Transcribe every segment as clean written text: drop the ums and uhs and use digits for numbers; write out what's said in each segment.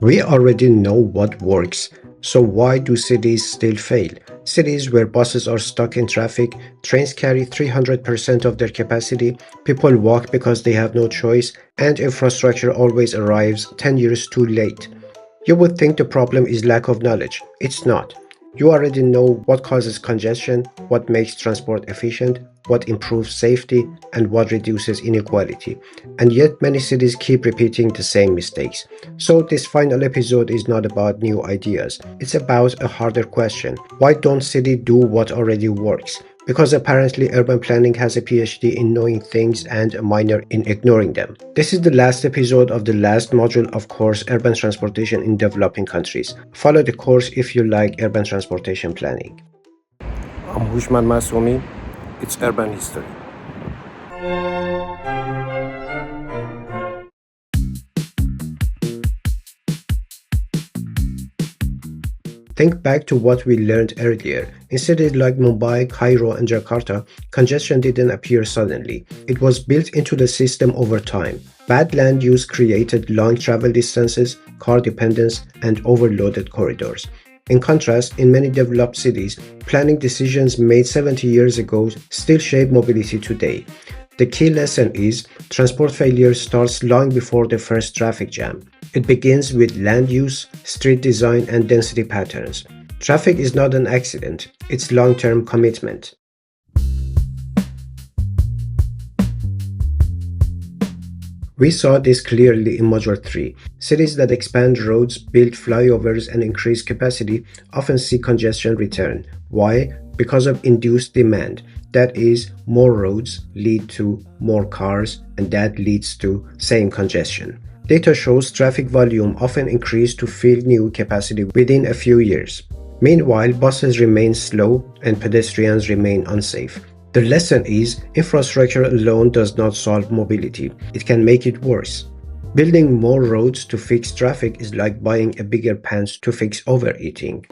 We already know what works, so why do cities still fail? Cities where buses are stuck in traffic, trains carry 300% of their capacity, people walk because they have no choice, and infrastructure always arrives 10 years too late. You would think the problem is lack of knowledge. It's not. You already know what causes congestion, what makes transport efficient, what improves safety, and what reduces inequality. And yet, many cities keep repeating the same mistakes. So, this final episode is not about new ideas, it's about a harder question. Why don't cities do what already works? Because apparently urban planning has a PhD in knowing things and a minor in ignoring them. This is the last episode of the last module of course Urban Transportation in Developing Countries. Follow the course if you like urban transportation planning. I'm Hushman Masoumi. It's Urban History. Think back to what we learned earlier. In cities like Mumbai, Cairo, and Jakarta, congestion didn't appear suddenly. It was built into the system over time. Bad land use created long travel distances, car dependence, and overloaded corridors. In contrast, in many developed cities, planning decisions made 70 years ago still shape mobility today. The key lesson is transport failure starts long before the first traffic jam. It begins with land use, street design, and density patterns. Traffic is not an accident, it's long-term commitment. We saw this clearly in Module 3. Cities that expand roads, build flyovers, and increase capacity often see congestion return. Why? Because of induced demand. That is, more roads lead to more cars, and that leads to same congestion. Data shows traffic volume often increase to fill new capacity within a few years. Meanwhile, buses remain slow and pedestrians remain unsafe. The lesson is, infrastructure alone does not solve mobility. It can make it worse. Building more roads to fix traffic is like buying a bigger pants to fix overeating.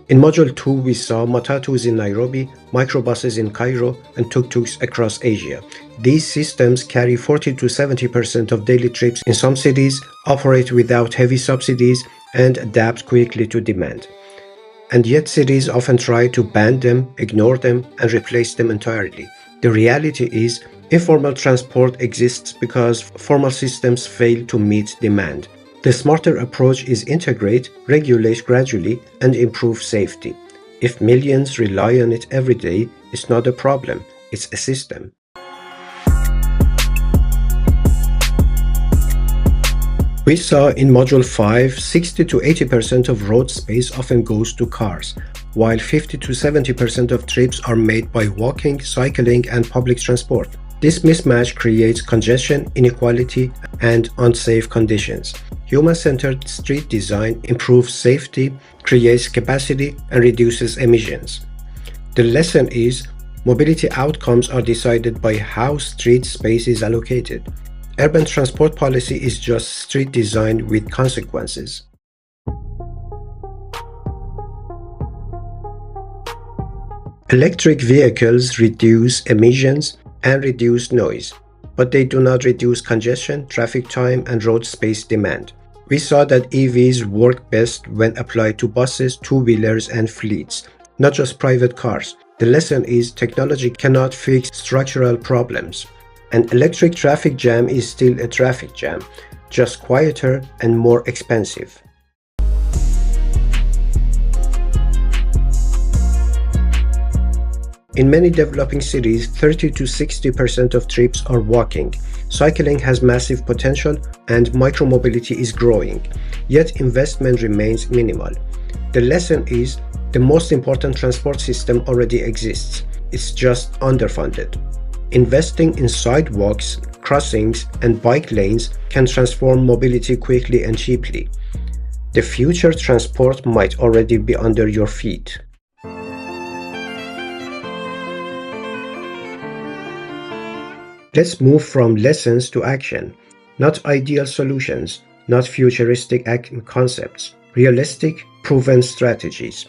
In Module 2, we saw matatus in Nairobi, microbuses in Cairo, and tuk-tuks across Asia. These systems carry 40 to 70% of daily trips in some cities, operate without heavy subsidies, and adapt quickly to demand. And yet cities often try to ban them, ignore them, and replace them entirely. The reality is, informal transport exists because formal systems fail to meet demand. The smarter approach is integrate, regulate gradually, and improve safety. If millions rely on it every day, it's not a problem, it's a system. We saw in Module 5, 60 to 80% of road space often goes to cars, while 50 to 70% of trips are made by walking, cycling, and public transport. This mismatch creates congestion, inequality, and unsafe conditions. Human-centered street design improves safety, creates capacity, and reduces emissions. The lesson is, mobility outcomes are decided by how street space is allocated. Urban transport policy is just street design with consequences. Electric vehicles reduce emissions and reduce noise, but they do not reduce congestion, traffic time, and road space demand. We saw that EVs work best when applied to buses, two-wheelers, and fleets, not just private cars. The lesson is technology cannot fix structural problems. An electric traffic jam is still a traffic jam, just quieter and more expensive. In many developing cities, 30 to 60% of trips are walking. Cycling has massive potential and micromobility is growing, yet investment remains minimal. The lesson is, the most important transport system already exists. It's just underfunded. Investing in sidewalks, crossings, and bike lanes can transform mobility quickly and cheaply. The future transport might already be under your feet. Let's move from lessons to action. Not ideal solutions, not futuristic concepts, realistic, proven strategies.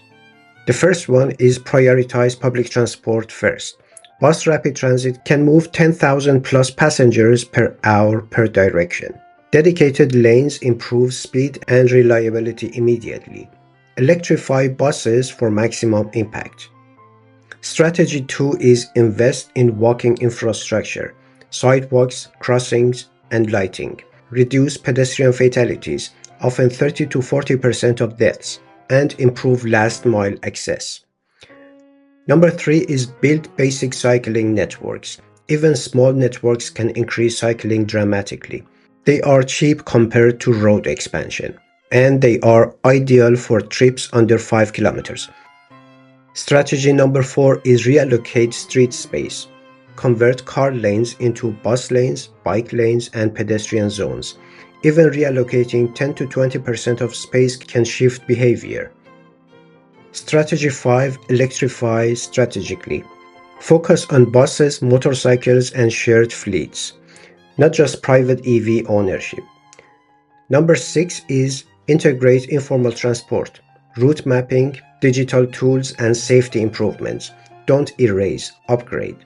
The first one is prioritize public transport first. Bus rapid transit can move 10,000 plus passengers per hour per direction. Dedicated lanes improve speed and reliability immediately. Electrify buses for maximum impact. Strategy 2 is invest in walking infrastructure, sidewalks, crossings, and lighting. Reduce pedestrian fatalities, often 30 to 40% of deaths, and improve last mile access. Number 3 is build basic cycling networks. Even small networks can increase cycling dramatically. They are cheap compared to road expansion, and they are ideal for trips under 5 kilometers. Strategy number 4 is reallocate street space. Convert car lanes into bus lanes, bike lanes, and pedestrian zones. Even reallocating 10 to 20% of space can shift behavior. Strategy 5. Electrify strategically. Focus on buses, motorcycles, and shared fleets, not just private EV ownership. Number 6 is integrate informal transport, route mapping, digital tools, and safety improvements. Don't erase, upgrade.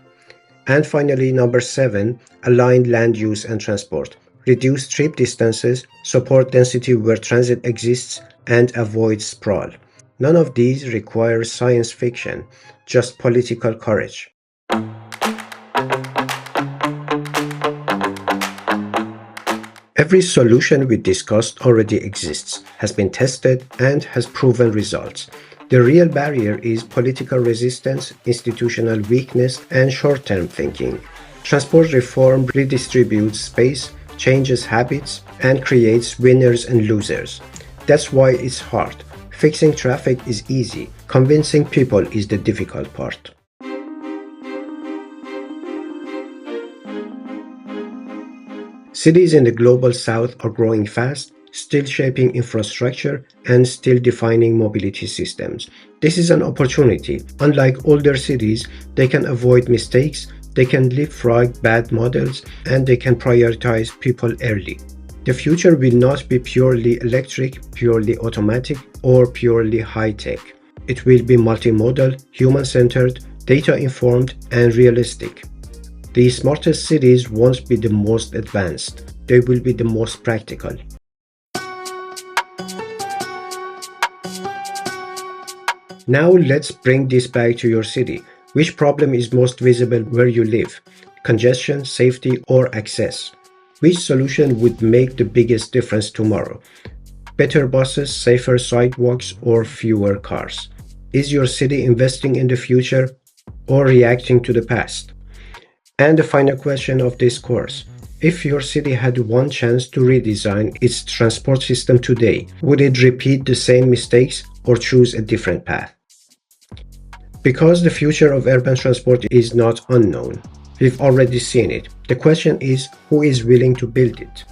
And finally, number 7, align land use and transport. Reduce trip distances, support density where transit exists, and avoid sprawl. None of these requires science fiction, just political courage. Every solution we discussed already exists, has been tested, and has proven results. The real barrier is political resistance, institutional weakness, and short-term thinking. Transport reform redistributes space, changes habits, and creates winners and losers. That's why it's hard. Fixing traffic is easy. Convincing people is the difficult part. Cities in the global south are growing fast, still shaping infrastructure, and still defining mobility systems. This is an opportunity. Unlike older cities, they can avoid mistakes, they can leapfrog bad models, and they can prioritize people early. The future will not be purely electric, purely automatic, or purely high-tech. It will be multimodal, human-centered, data-informed, and realistic. The smartest cities won't be the most advanced, they will be the most practical. Now let's bring this back to your city. Which problem is most visible where you live? Congestion, safety, or access? Which solution would make the biggest difference tomorrow? Better buses, safer sidewalks, or fewer cars? Is your city investing in the future or reacting to the past? And the final question of this course. If your city had one chance to redesign its transport system today, would it repeat the same mistakes or choose a different path? Because the future of urban transport is not unknown. We've already seen it. The question is, who is willing to build it?